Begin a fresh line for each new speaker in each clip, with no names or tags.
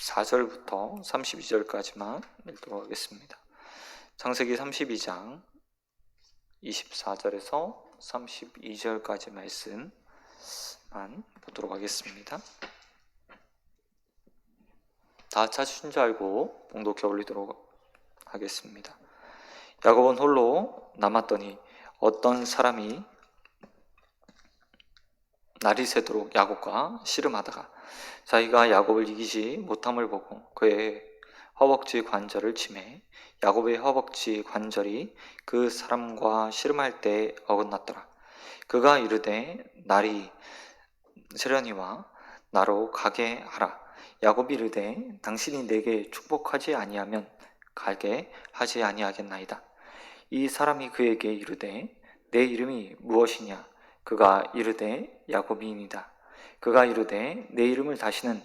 24절부터 32절까지만 읽도록 하겠습니다. 창세기 32장 24절에서 32절까지 말씀만 보도록 하겠습니다. 다 찾으신 줄 알고 봉독해 올리도록 하겠습니다. 야곱은 홀로 남았더니 어떤 사람이 날이 새도록 야곱과 씨름하다가 자기가 야곱을 이기지 못함을 보고 그의 허벅지 관절을 치매 야곱의 허벅지 관절이 그 사람과 씨름할 때 어긋났더라. 그가 이르되 날이 새려니와 나로 가게 하라. 야곱이 이르되 당신이 내게 축복하지 아니하면 가게 하지 아니하겠나이다. 이 사람이 그에게 이르되 내 이름이 무엇이냐? 그가 이르되 야곱이니이다. 그가 이르되 내 이름을 다시는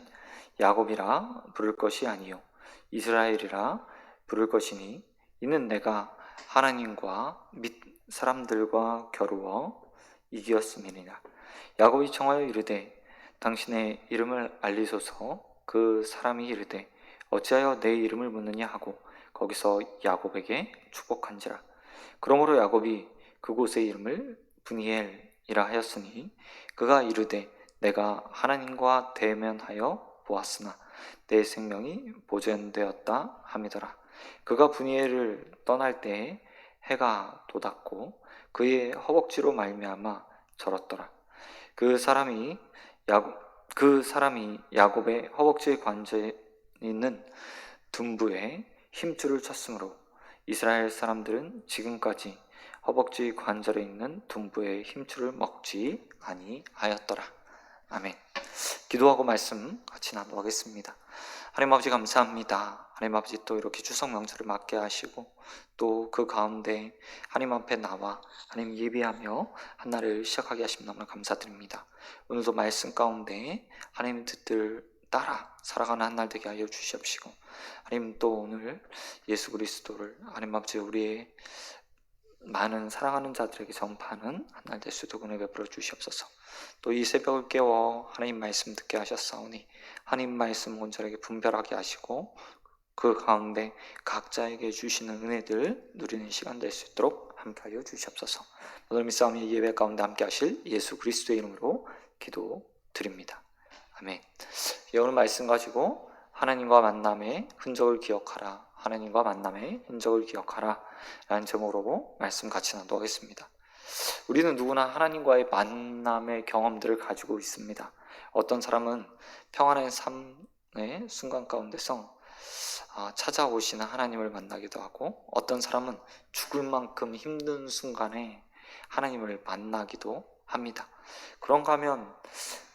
야곱이라 부를 것이 아니요 이스라엘이라 부를 것이니 이는 내가 하나님과 및 사람들과 겨루어 이기었음이니라. 야곱이 청하여 이르되 당신의 이름을 알리소서. 그 사람이 이르되 어찌하여 내 이름을 묻느냐 하고 거기서 야곱에게 축복한지라. 그러므로 야곱이 그곳의 이름을 브니엘이라 하였으니 그가 이르되 내가 하나님과 대면하여 보았으나 내 생명이 보존되었다 함이더라. 그가 브니엘을 떠날 때에 해가 돋았고 그의 허벅지로 말미암아 절었더라. 그 사람이 야곱의 허벅지 관절에 있는 둔부에 힘줄을 쳤으므로 이스라엘 사람들은 지금까지 허벅지 관절에 있는 둔부의 힘줄을 먹지 아니하였더라. 아멘. 기도하고 말씀 같이 나누겠습니다. 하나님 아버지 감사합니다. 하나님 아버지 또 이렇게 추석 명절을 맞게 하시고 또 그 가운데 하나님 앞에 나와 하나님 예배하며 한 날을 시작하게 하심 너무나 감사드립니다. 오늘도 말씀 가운데 하나님 뜻을 따라 살아가는 한 날 되게 하여 주시옵시고 하나님 또 오늘 예수 그리스도를 하나님 아버지 우리의 많은 사랑하는 자들에게 전파하는 한 날 될 수 있도록 은혜 베풀어 주시옵소서. 또 이 새벽을 깨워 하나님 말씀 듣게 하셨사오니 하나님 말씀 온전하게 분별하게 하시고 그 가운데 각자에게 주시는 은혜들 누리는 시간 될 수 있도록 함께하여 주시옵소서. 오늘 믿사오니 예배 가운데 함께 하실 예수 그리스도의 이름으로 기도드립니다. 아멘. 오늘 말씀 가지고 하나님과 만남의 흔적을 기억하라, 하나님과 만남의 흔적을 기억하라 라는 제목으로 말씀 같이 나누겠습니다. 우리는 누구나 하나님과의 만남의 경험들을 가지고 있습니다. 어떤 사람은 평안의 삶의 순간 가운데서 찾아오시는 하나님을 만나기도 하고 어떤 사람은 죽을 만큼 힘든 순간에 하나님을 만나기도 합니다. 그런가 하면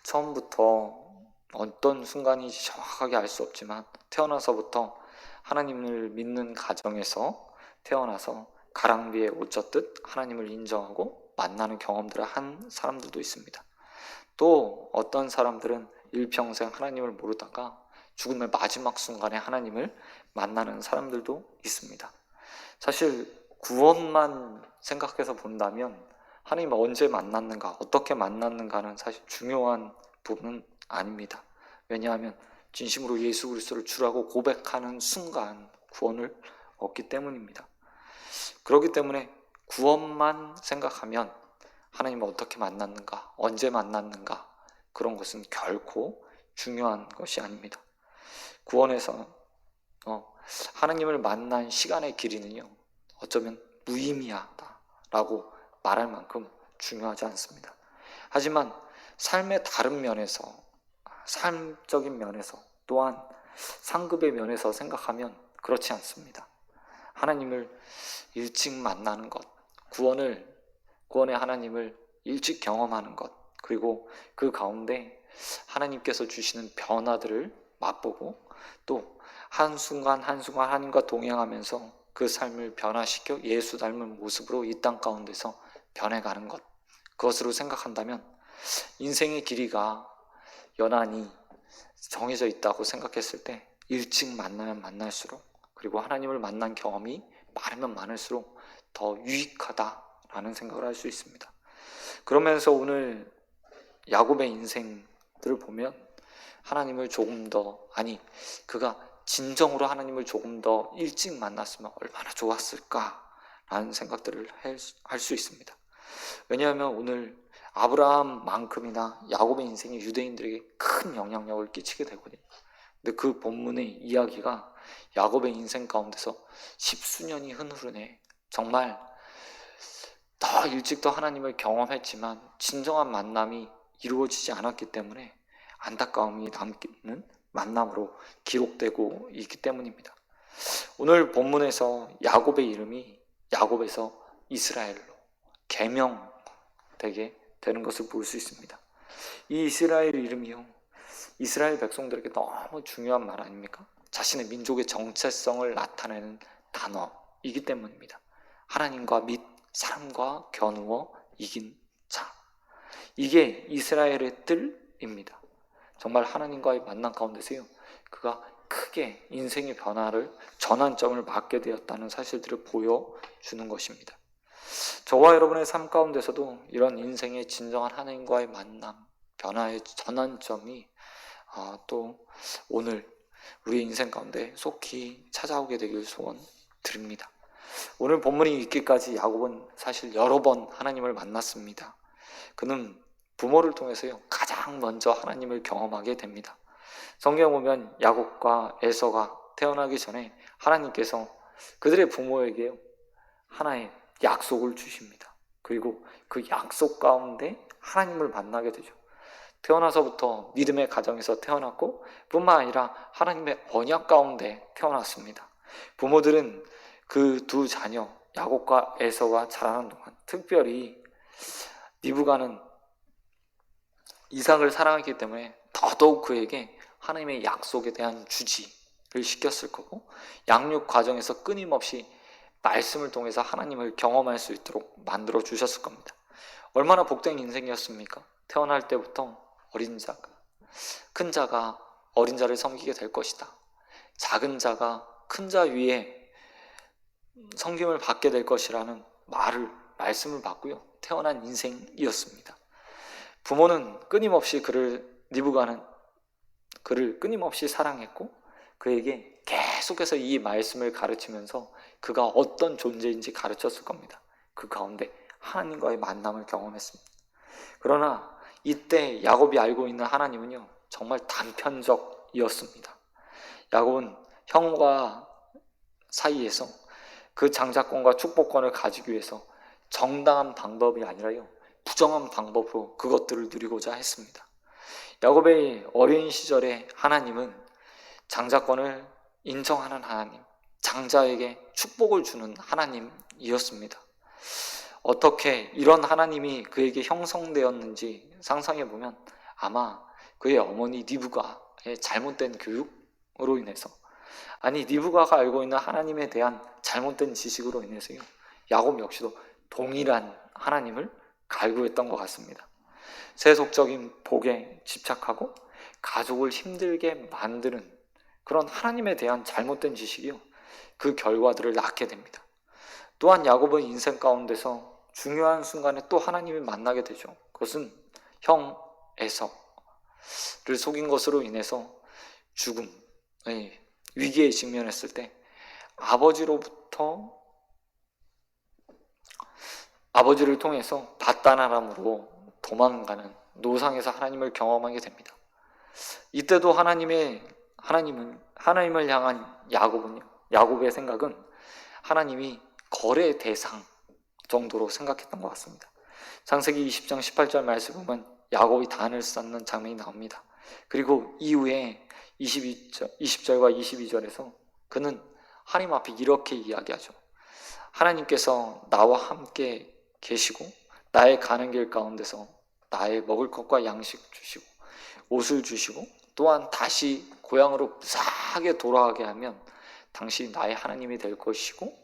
처음부터 어떤 순간인지 정확하게 알 수 없지만 태어나서부터 하나님을 믿는 가정에서 태어나서 가랑비에 옷 젖듯 하나님을 인정하고 만나는 경험들을 한 사람들도 있습니다. 또 어떤 사람들은 일평생 하나님을 모르다가 죽음의 마지막 순간에 하나님을 만나는 사람들도 있습니다. 사실 구원만 생각해서 본다면 하나님을 언제 만났는가, 어떻게 만났는가는 사실 중요한 부분은 아닙니다. 왜냐하면 진심으로 예수 그리스도를 주라고 고백하는 순간 구원을 얻기 때문입니다. 그렇기 때문에 구원만 생각하면 하나님을 어떻게 만났는가, 언제 만났는가 그런 것은 결코 중요한 것이 아닙니다. 구원에서 하나님을 만난 시간의 길이는요 어쩌면 무의미하다라고 말할 만큼 중요하지 않습니다. 하지만 삶의 다른 면에서, 삶적인 면에서 또한 상급의 면에서 생각하면 그렇지 않습니다. 하나님을 일찍 만나는 것, 구원의 하나님을 일찍 경험하는 것, 그리고 그 가운데 하나님께서 주시는 변화들을 맛보고 또 한순간 한순간 하나님과 동행하면서 그 삶을 변화시켜 예수 닮은 모습으로 이 땅 가운데서 변해가는 것, 그것으로 생각한다면 인생의 길이가 연한히 정해져 있다고 생각했을 때 일찍 만나면 만날수록 그리고 하나님을 만난 경험이 많으면 많을수록 더 유익하다라는 생각을 할 수 있습니다. 그러면서 오늘 야곱의 인생들을 보면 하나님을 조금 더, 아니 그가 진정으로 하나님을 조금 더 일찍 만났으면 얼마나 좋았을까라는 생각들을 할 수 있습니다. 왜냐하면 오늘 아브라함만큼이나 야곱의 인생이 유대인들에게 큰 영향력을 끼치게 되거든요. 근데 그 본문의 이야기가 야곱의 인생 가운데서 십수년이 흐르네, 정말 더 일찍 더 하나님을 경험했지만 진정한 만남이 이루어지지 않았기 때문에 안타까움이 남기는 만남으로 기록되고 있기 때문입니다. 오늘 본문에서 야곱의 이름이 야곱에서 이스라엘로 개명되게 되는 것을 볼 수 있습니다. 이 이스라엘 이름이요, 이스라엘 백성들에게 너무 중요한 말 아닙니까? 자신의 민족의 정체성을 나타내는 단어이기 때문입니다. 하나님과 및 사람과 겨누어 이긴 자, 이게 이스라엘의 뜰입니다. 정말 하나님과의 만남 가운데서요, 그가 크게 인생의 변화를, 전환점을 맞게 되었다는 사실들을 보여주는 것입니다. 저와 여러분의 삶 가운데서도 이런 인생의 진정한 하나님과의 만남, 변화의 전환점이 또 오늘 우리의 인생 가운데 속히 찾아오게 되길 소원드립니다. 오늘 본문이 있기까지 야곱은 사실 여러 번 하나님을 만났습니다. 그는 부모를 통해서요, 가장 먼저 하나님을 경험하게 됩니다. 성경 보면 야곱과 에서가 태어나기 전에 하나님께서 그들의 부모에게 하나의 약속을 주십니다. 그리고 그 약속 가운데 하나님을 만나게 되죠. 태어나서부터 믿음의 가정에서 태어났고 뿐만 아니라 하나님의 언약 가운데 태어났습니다. 부모들은 그 두 자녀 야곱과 에서가 자라는 동안, 특별히 리브가는 이삭을 사랑했기 때문에 더더욱 그에게 하나님의 약속에 대한 주지를 시켰을 거고, 양육 과정에서 끊임없이 말씀을 통해서 하나님을 경험할 수 있도록 만들어 주셨을 겁니다. 얼마나 복된 인생이었습니까? 태어날 때부터 어린 자가, 큰 자가 어린 자를 섬기게 될 것이다, 작은 자가 큰 자 위에 섬김을 받게 될 것이라는 말씀을 받고요, 태어난 인생이었습니다. 부모는 끊임없이 리브가는 그를 끊임없이 사랑했고 그에게 계속해서 이 말씀을 가르치면서 그가 어떤 존재인지 가르쳤을 겁니다. 그 가운데 하나님과의 만남을 경험했습니다. 그러나 이때 야곱이 알고 있는 하나님은요, 정말 단편적이었습니다. 야곱은 형과 사이에서 그 장자권과 축복권을 가지기 위해서 정당한 방법이 아니라요, 부정한 방법으로 그것들을 누리고자 했습니다. 야곱의 어린 시절에 하나님은 장자권을 인정하는 하나님, 장자에게 축복을 주는 하나님이었습니다. 어떻게 이런 하나님이 그에게 형성되었는지 상상해보면 아마 그의 어머니 리브가의 잘못된 교육으로 인해서, 아니 리브가가 알고 있는 하나님에 대한 잘못된 지식으로 인해서요, 야곱 역시도 동일한 하나님을 갈구했던 것 같습니다. 세속적인 복에 집착하고 가족을 힘들게 만드는 그런 하나님에 대한 잘못된 지식이요, 그 결과들을 낳게 됩니다. 또한 야곱은 인생 가운데서 중요한 순간에 또 하나님을 만나게 되죠. 그것은 형 에서를 속인 것으로 인해서 죽음, 위기에 직면했을 때 아버지를 통해서 밧단 아람으로 도망가는 노상에서 하나님을 경험하게 됩니다. 이때도 하나님을 향한 야곱의 생각은 하나님이 거래 대상 정도로 생각했던 것 같습니다. 창세기 20장 18절 말씀 보면 야곱이 단을 쌓는 장면이 나옵니다. 그리고 이후에 20절과 22절에서 그는 하나님 앞에 이렇게 이야기하죠. 하나님께서 나와 함께 계시고 나의 가는 길 가운데서 나의 먹을 것과 양식 주시고 옷을 주시고 또한 다시 고향으로 무사하게 돌아가게 하면 당신이 나의 하나님이 될 것이고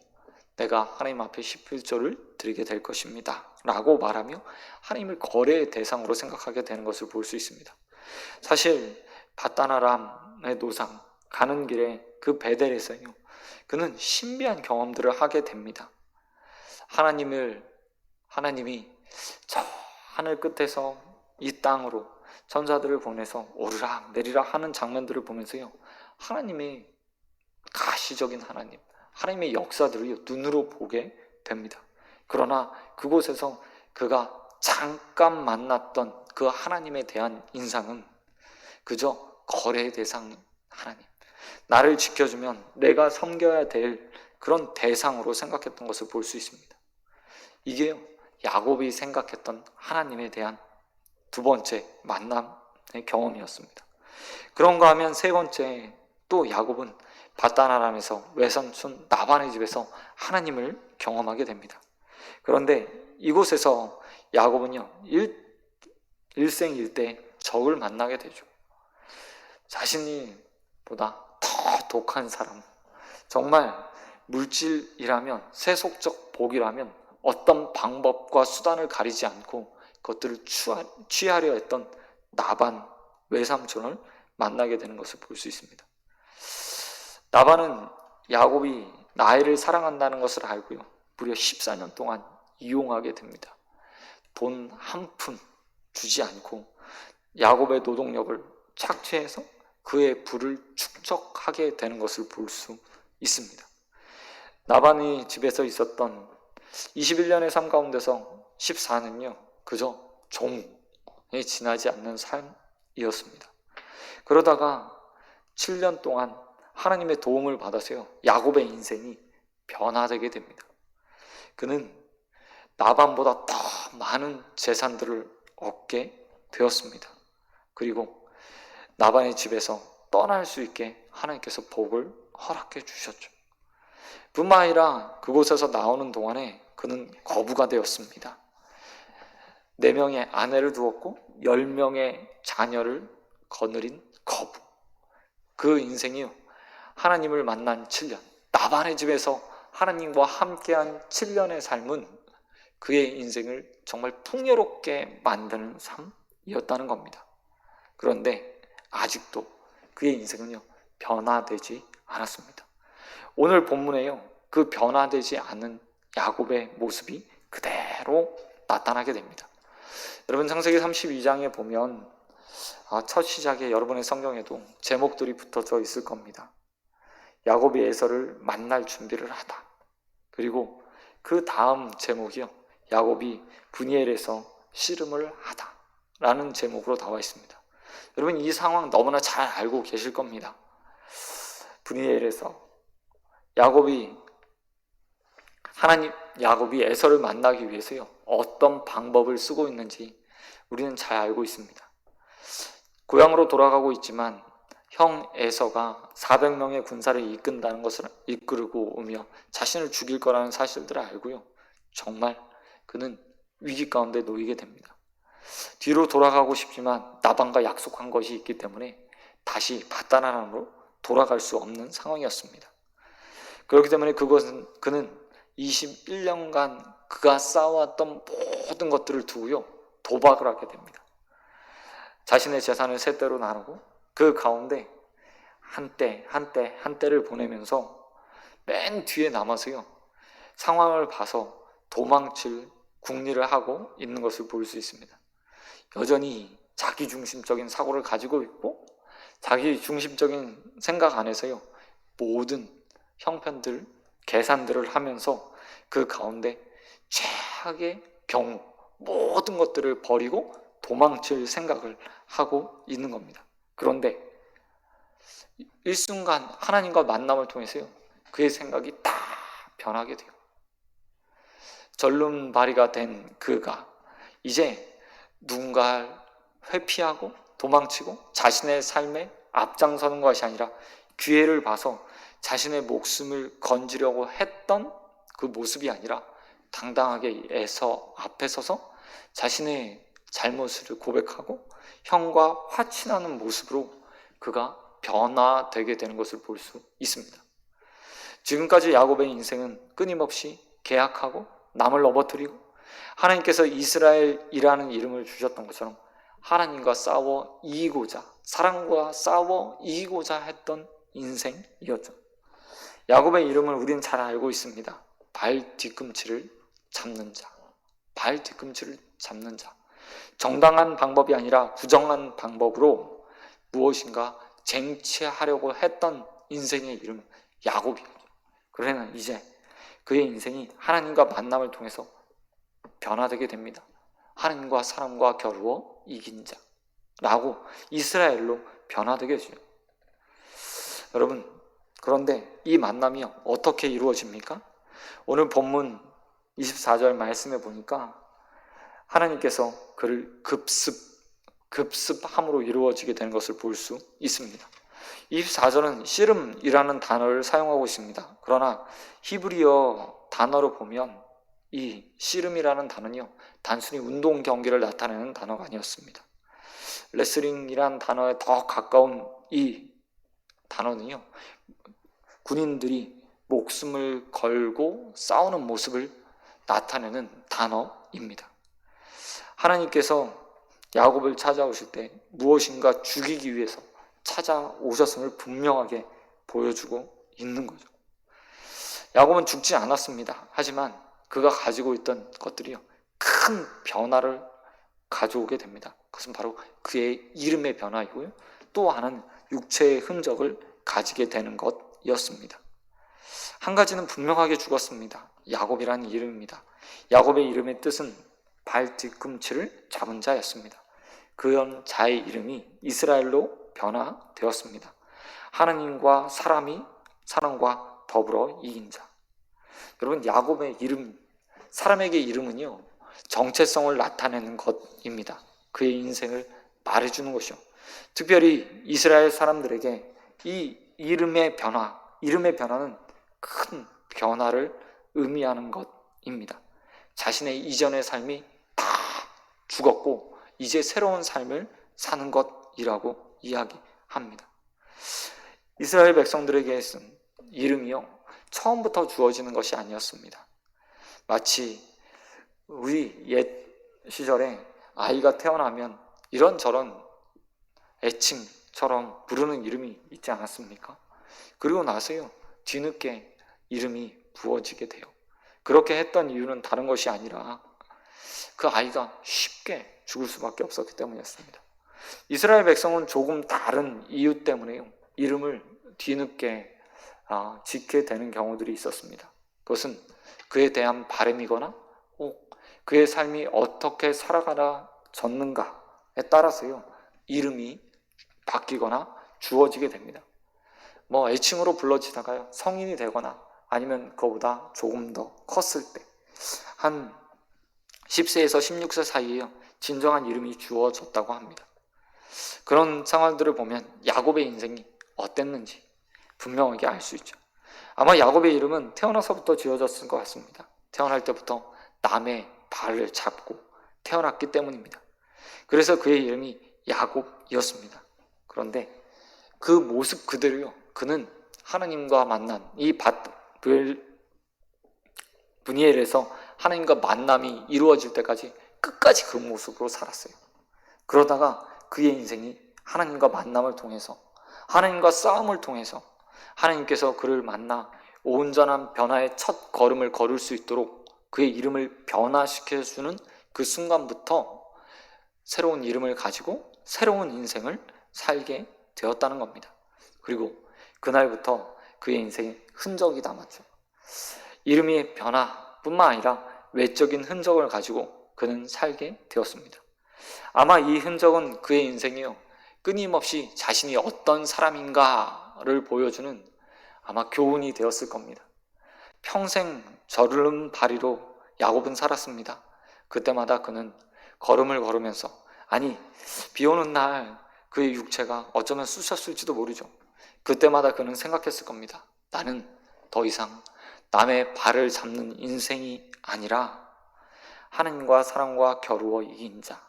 내가 하나님 앞에 11조를 드리게 될 것입니다 라고 말하며 하나님을 거래의 대상으로 생각하게 되는 것을 볼 수 있습니다. 사실 밧단 아람의 노상 가는 길에 그 베델에서요, 그는 신비한 경험들을 하게 됩니다. 하나님이 저 하늘 끝에서 이 땅으로 천사들을 보내서 오르락 내리락 하는 장면들을 보면서요, 하나님의 가시적인 하나님의 역사들을 눈으로 보게 됩니다. 그러나 그곳에서 그가 잠깐 만났던 그 하나님에 대한 인상은 그저 거래의 대상 하나님, 나를 지켜주면 내가 섬겨야 될 그런 대상으로 생각했던 것을 볼 수 있습니다. 이게요, 야곱이 생각했던 하나님에 대한 두 번째 만남의 경험이었습니다. 그런가 하면 세 번째, 또 야곱은 바단 아람에서 외삼촌 나반의 집에서 하나님을 경험하게 됩니다. 그런데 이곳에서 야곱은요, 일생일대 적을 만나게 되죠. 자신이 보다 더 독한 사람, 정말 물질이라면, 세속적 복이라면 어떤 방법과 수단을 가리지 않고 그것들을 취하려 했던 나반 외삼촌을 만나게 되는 것을 볼 수 있습니다. 나반은 야곱이 나일을 사랑한다는 것을 알고요, 무려 14년 동안 이용하게 됩니다. 돈 한 푼 주지 않고 야곱의 노동력을 착취해서 그의 부를 축적하게 되는 것을 볼 수 있습니다. 나반이 집에서 있었던 21년의 삶 가운데서 14년은요, 그저 종에 지나지 않는 삶이었습니다. 그러다가 7년 동안 하나님의 도움을 받아서요, 야곱의 인생이 변화되게 됩니다. 그는 나반보다 더 많은 재산들을 얻게 되었습니다. 그리고 나반의 집에서 떠날 수 있게 하나님께서 복을 허락해 주셨죠. 뿐만 아니라 그곳에서 나오는 동안에 그는 거부가 되었습니다. 4명의 아내를 두었고 10명의 자녀를 거느린 거부. 그 인생이요, 하나님을 만난 7년, 나반의 집에서 하나님과 함께한 7년의 삶은 그의 인생을 정말 풍요롭게 만드는 삶이었다는 겁니다. 그런데 아직도 그의 인생은요, 변화되지 않았습니다. 오늘 본문에요, 그 변화되지 않은 야곱의 모습이 그대로 나타나게 됩니다. 여러분, 창세기 32장에 보면 첫 시작에 여러분의 성경에도 제목들이 붙어져 있을 겁니다. 야곱이 에서를 만날 준비를 하다. 그리고 그 다음 제목이요, 야곱이 브니엘에서 씨름을 하다 라는 제목으로 나와 있습니다. 여러분, 이 상황 너무나 잘 알고 계실 겁니다. 브니엘에서 야곱이 에서를 만나기 위해서요, 어떤 방법을 쓰고 있는지 우리는 잘 알고 있습니다. 고향으로 돌아가고 있지만 형 에서가 400명의 군사를 이끈다는 것을 이끌고 오며 자신을 죽일 거라는 사실들을 알고요, 정말 그는 위기 가운데 놓이게 됩니다. 뒤로 돌아가고 싶지만 나반과 약속한 것이 있기 때문에 다시 바단 아람으로 돌아갈 수 없는 상황이었습니다. 그렇기 때문에 그는 21년간 그가 쌓아왔던 모든 것들을 두고요, 도박을 하게 됩니다. 자신의 재산을 세 대로 나누고 그 가운데 한 대를 보내면서 맨 뒤에 남아서요, 상황을 봐서 도망칠 궁리를 하고 있는 것을 볼 수 있습니다. 여전히 자기중심적인 사고를 가지고 있고 자기중심적인 생각 안에서요, 모든 형편들, 계산들을 하면서 그 가운데 최악의 경우 모든 것들을 버리고 도망칠 생각을 하고 있는 겁니다. 그런데 일순간 하나님과 만남을 통해서요, 그의 생각이 다 변하게 돼요. 절름발이가 된 그가 이제 누군가를 회피하고 도망치고 자신의 삶에 앞장서는 것이 아니라 기회를 봐서 자신의 목숨을 건지려고 했던 그 모습이 아니라 당당하게 에서 앞에 서서 자신의 잘못을 고백하고 형과 화친하는 모습으로 그가 변화되게 되는 것을 볼 수 있습니다. 지금까지 야곱의 인생은 끊임없이 계약하고 남을 넘어뜨리고 하나님께서 이스라엘이라는 이름을 주셨던 것처럼 하나님과 싸워 이기고자, 사랑과 싸워 이기고자 했던 인생이었죠. 야곱의 이름을 우리는 잘 알고 있습니다. 발 뒤꿈치를 잡는 자, 발 뒤꿈치를 잡는 자. 정당한 방법이 아니라 부정한 방법으로 무엇인가 쟁취하려고 했던 인생의 이름 야곱이거든요. 그러나 이제 그의 인생이 하나님과 만남을 통해서 변화되게 됩니다. 하나님과 사람과 겨루어 이긴 자라고 이스라엘로 변화되게 되죠. 여러분, 그런데 이 만남이 어떻게 이루어집니까? 오늘 본문 24절 말씀에 보니까 하나님께서 그를 급습함으로 이루어지게 되는 것을 볼 수 있습니다. 24절은 씨름이라는 단어를 사용하고 있습니다. 그러나 히브리어 단어로 보면 이 씨름이라는 단어는요, 단순히 운동 경기를 나타내는 단어가 아니었습니다. 레슬링이란 단어에 더 가까운 이 단어는요, 군인들이 목숨을 걸고 싸우는 모습을 나타내는 단어입니다. 하나님께서 야곱을 찾아오실 때 무엇인가 죽이기 위해서 찾아오셨음을 분명하게 보여주고 있는 거죠. 야곱은 죽지 않았습니다. 하지만 그가 가지고 있던 것들이요, 큰 변화를 가져오게 됩니다. 그것은 바로 그의 이름의 변화이고요, 또 하나는 육체의 흔적을 가지게 되는 것이었습니다. 한 가지는 분명하게 죽었습니다. 야곱이라는 이름입니다. 야곱의 이름의 뜻은 발 뒤꿈치를 잡은 자였습니다. 그런 자의 이름이 이스라엘로 변화되었습니다. 하나님과 사람과 더불어 이긴 자. 여러분, 야곱의 이름, 사람에게 이름은요, 정체성을 나타내는 것입니다. 그의 인생을 말해주는 것이요. 특별히 이스라엘 사람들에게 이 이름의 변화는 큰 변화를 의미하는 것입니다. 자신의 이전의 삶이 다 죽었고 이제 새로운 삶을 사는 것이라고 이야기합니다. 이스라엘 백성들에게는 이름이요, 처음부터 주어지는 것이 아니었습니다. 마치 우리 옛 시절에 아이가 태어나면 이런저런 애칭처럼 부르는 이름이 있지 않았습니까? 그리고 나서요, 뒤늦게 이름이 부어지게 돼요. 그렇게 했던 이유는 다른 것이 아니라 그 아이가 쉽게 죽을 수밖에 없었기 때문이었습니다. 이스라엘 백성은 조금 다른 이유 때문에요, 이름을 뒤늦게 짓게 되는 경우들이 있었습니다. 그것은 그에 대한 바람이거나 혹 그의 삶이 어떻게 살아가졌는가에 따라서요, 이름이 바뀌거나 주어지게 됩니다. 애칭으로 불러지다가요, 성인이 되거나 아니면 그거보다 조금 더 컸을 때, 한 10세에서 16세 사이에 진정한 이름이 주어졌다고 합니다. 그런 상황들을 보면 야곱의 인생이 어땠는지 분명하게 알 수 있죠. 아마 야곱의 이름은 태어나서부터 지어졌을 것 같습니다. 태어날 때부터 남의 발을 잡고 태어났기 때문입니다. 그래서 그의 이름이 야곱이었습니다. 그런데 그 모습 그대로요, 그는 하나님과 만난 이 브니엘에서 하나님과 만남이 이루어질 때까지 끝까지 그 모습으로 살았어요. 그러다가 그의 인생이 하나님과 만남을 통해서, 하나님과 싸움을 통해서 하나님께서 그를 만나 온전한 변화의 첫 걸음을 걸을 수 있도록 그의 이름을 변화시켜주는 그 순간부터 새로운 이름을 가지고 새로운 인생을 살게 되었다는 겁니다. 그리고 그날부터 그의 인생에 흔적이 남았죠. 이름의 변화뿐만 아니라 외적인 흔적을 가지고 그는 살게 되었습니다. 아마 이 흔적은 그의 인생이요, 끊임없이 자신이 어떤 사람인가를 보여주는 아마 교훈이 되었을 겁니다. 평생 저르른 다리로 야곱은 살았습니다. 그때마다 그는 걸음을 걸으면서, 비 오는 날 그의 육체가 어쩌면 쑤셨을지도 모르죠. 그때마다 그는 생각했을 겁니다. 나는 더 이상 남의 발을 잡는 인생이 아니라 하나님과 사람과 겨루어 이긴 자,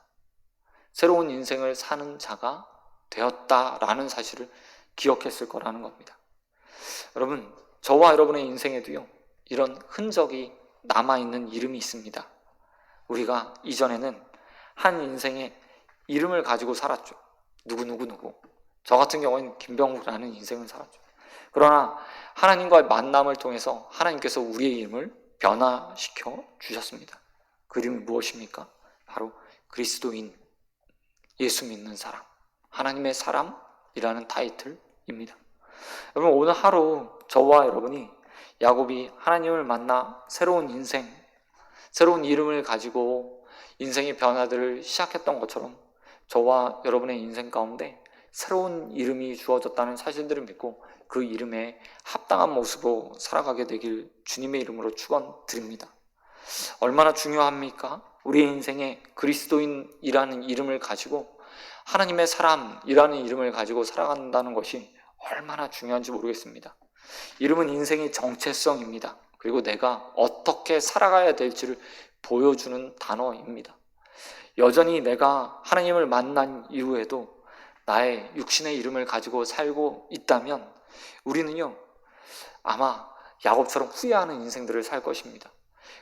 새로운 인생을 사는 자가 되었다라는 사실을 기억했을 거라는 겁니다. 여러분, 저와 여러분의 인생에도요, 이런 흔적이 남아있는 이름이 있습니다. 우리가 이전에는 한 인생의 이름을 가지고 살았죠. 누구. 저 같은 경우는 김병욱이라는 인생을 살았죠. 그러나 하나님과의 만남을 통해서 하나님께서 우리의 이름을 변화시켜 주셨습니다. 그 이름이 무엇입니까? 바로 그리스도인, 예수 믿는 사람, 하나님의 사람이라는 타이틀입니다. 여러분, 오늘 하루 저와 여러분이 야곱이 하나님을 만나 새로운 인생, 새로운 이름을 가지고 인생의 변화들을 시작했던 것처럼 저와 여러분의 인생 가운데 새로운 이름이 주어졌다는 사실들을 믿고 그 이름에 합당한 모습으로 살아가게 되길 주님의 이름으로 축원드립니다. 얼마나 중요합니까? 우리의 인생에 그리스도인이라는 이름을 가지고 하나님의 사람이라는 이름을 가지고 살아간다는 것이 얼마나 중요한지 모르겠습니다. 이름은 인생의 정체성입니다. 그리고 내가 어떻게 살아가야 될지를 보여주는 단어입니다. 여전히 내가 하나님을 만난 이후에도 나의 육신의 이름을 가지고 살고 있다면 우리는요, 아마 야곱처럼 후회하는 인생들을 살 것입니다.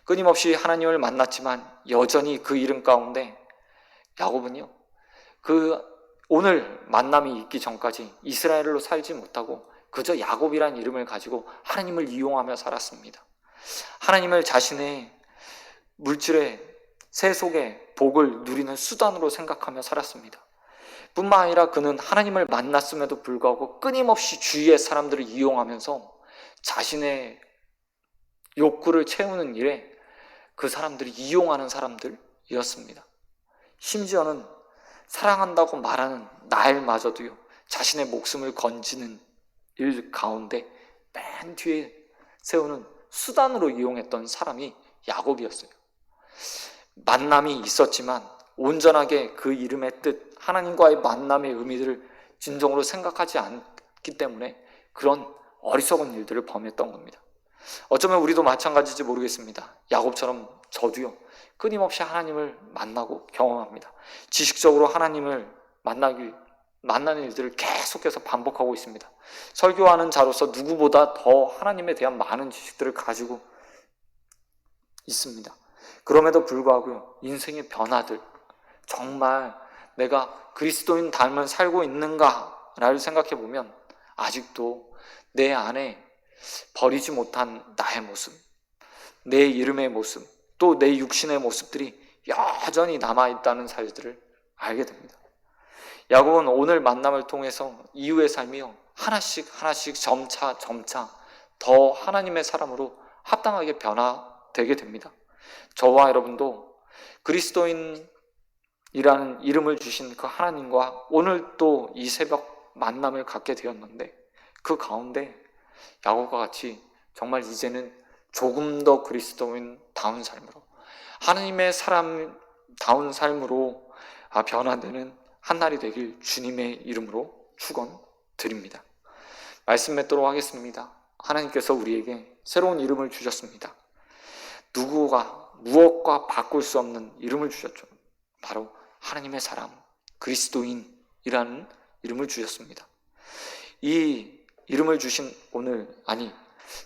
끊임없이 하나님을 만났지만 여전히 그 이름 가운데 야곱은요, 오늘 만남이 있기 전까지 이스라엘로 살지 못하고 그저 야곱이란 이름을 가지고 하나님을 이용하며 살았습니다. 하나님을 자신의 물질의 세속의 복을 누리는 수단으로 생각하며 살았습니다. 뿐만 아니라 그는 하나님을 만났음에도 불구하고 끊임없이 주위의 사람들을 이용하면서 자신의 욕구를 채우는 일에 그 사람들이 이용하는 사람들이었습니다. 심지어는 사랑한다고 말하는 나엘마저도요, 자신의 목숨을 건지는 일 가운데 맨 뒤에 세우는 수단으로 이용했던 사람이 야곱이었어요. 만남이 있었지만 온전하게 그 이름의 뜻, 하나님과의 만남의 의미들을 진정으로 생각하지 않기 때문에 그런 어리석은 일들을 범했던 겁니다. 어쩌면 우리도 마찬가지인지 모르겠습니다. 야곱처럼 저도요, 끊임없이 하나님을 만나고 경험합니다. 지식적으로 하나님을 만나는 일들을 계속해서 반복하고 있습니다. 설교하는 자로서 누구보다 더 하나님에 대한 많은 지식들을 가지고 있습니다. 그럼에도 불구하고 인생의 변화들, 정말 내가 그리스도인 닮은 살고 있는가를 생각해 보면 아직도 내 안에 버리지 못한 나의 모습, 내 이름의 모습, 또 내 육신의 모습들이 여전히 남아있다는 사실들을 알게 됩니다. 야곱은 오늘 만남을 통해서 이후의 삶이요, 하나씩 점차 더 하나님의 사람으로 합당하게 변화되게 됩니다. 저와 여러분도 그리스도인이라는 이름을 주신 그 하나님과 오늘 또 이 새벽 만남을 갖게 되었는데 그 가운데 야곱과 같이 정말 이제는 조금 더 그리스도인다운 삶으로, 하나님의 사람다운 삶으로 변화되는 한날이 되길 주님의 이름으로 축원드립니다. 말씀 맺도록 하겠습니다. 하나님께서 우리에게 새로운 이름을 주셨습니다. 누구가 무엇과 바꿀 수 없는 이름을 주셨죠. 바로 하나님의 사람, 그리스도인이라는 이름을 주셨습니다. 이 이름을 주신 오늘,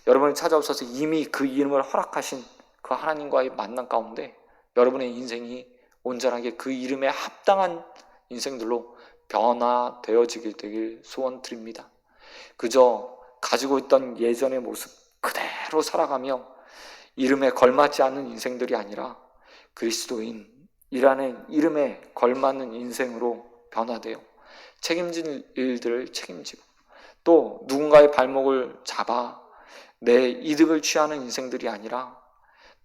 여러분이 찾아오셔서 이미 그 이름을 허락하신 그 하나님과의 만남 가운데 여러분의 인생이 온전하게 그 이름에 합당한 인생들로 변화되어지게 되길 소원드립니다. 그저 가지고 있던 예전의 모습 그대로 살아가며 이름에 걸맞지 않는 인생들이 아니라 그리스도인이라는 이름에 걸맞는 인생으로 변화되어 책임질 일들을 책임지고 또 누군가의 발목을 잡아 내 이득을 취하는 인생들이 아니라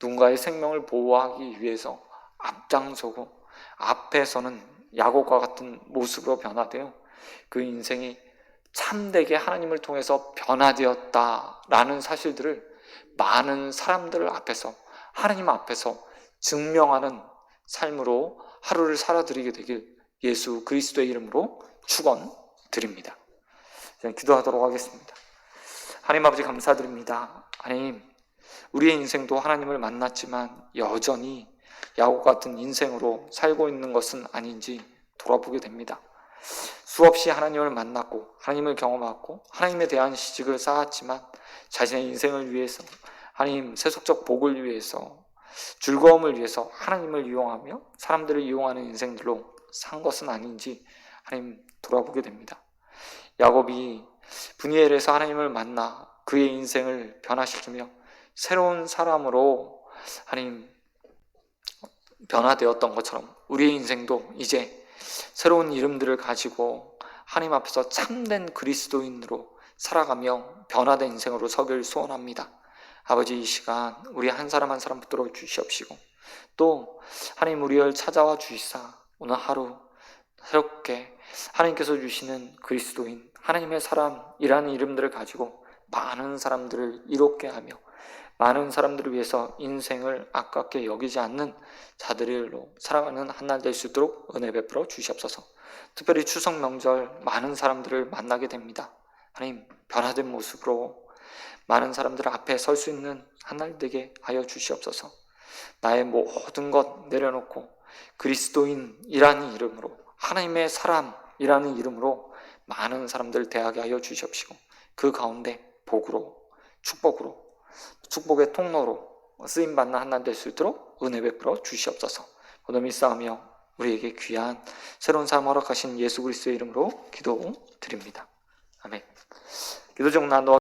누군가의 생명을 보호하기 위해서 앞장서고 앞에서는 야곱과 같은 모습으로 변화되어 그 인생이 참되게 하나님을 통해서 변화되었다라는 사실들을 많은 사람들 앞에서, 하나님 앞에서 증명하는 삶으로 하루를 살아드리게 되길 예수 그리스도의 이름으로 축원드립니다. 기도하도록 하겠습니다. 하나님 아버지, 감사드립니다. 하나님, 우리의 인생도 하나님을 만났지만 여전히 야곱 같은 인생으로 살고 있는 것은 아닌지 돌아보게 됩니다. 수없이 하나님을 만났고 하나님을 경험하고 하나님에 대한 지식을 쌓았지만 자신의 인생을 위해서, 하나님 세속적 복을 위해서, 즐거움을 위해서 하나님을 이용하며 사람들을 이용하는 인생들로 산 것은 아닌지 하나님 돌아보게 됩니다. 야곱이 브니엘에서 하나님을 만나 그의 인생을 변화시키며 새로운 사람으로 하나님 변화되었던 것처럼 우리의 인생도 이제 새로운 이름들을 가지고 하나님 앞에서 참된 그리스도인으로 살아가며 변화된 인생으로 서길 소원합니다. 아버지, 이 시간 우리 한 사람 한 사람 붙들어 주시옵시고, 또 하나님 우리를 찾아와 주시사 오늘 하루 새롭게 하나님께서 주시는 그리스도인, 하나님의 사람이라는 이름들을 가지고 많은 사람들을 이롭게 하며 많은 사람들을 위해서 인생을 아깝게 여기지 않는 자들로 살아가는 한 날 될 수 있도록 은혜 베풀어 주시옵소서. 특별히 추석 명절 많은 사람들을 만나게 됩니다. 하나님, 변화된 모습으로 많은 사람들 앞에 설 수 있는 한 날 되게 하여 주시옵소서. 나의 모든 것 내려놓고 그리스도인이라는 이름으로, 하나님의 사람이라는 이름으로 많은 사람들 대하게 하여 주시옵시고, 그 가운데 복으로, 축복의 통로로 쓰임받는 한 날 될 수 있도록 은혜 베풀어 주시옵소서. 오늘 믿사오며 우리에게 귀한 새로운 삶 허락하신 예수 그리스도의 이름으로 기도드립니다. 아멘. 기도 중 나누어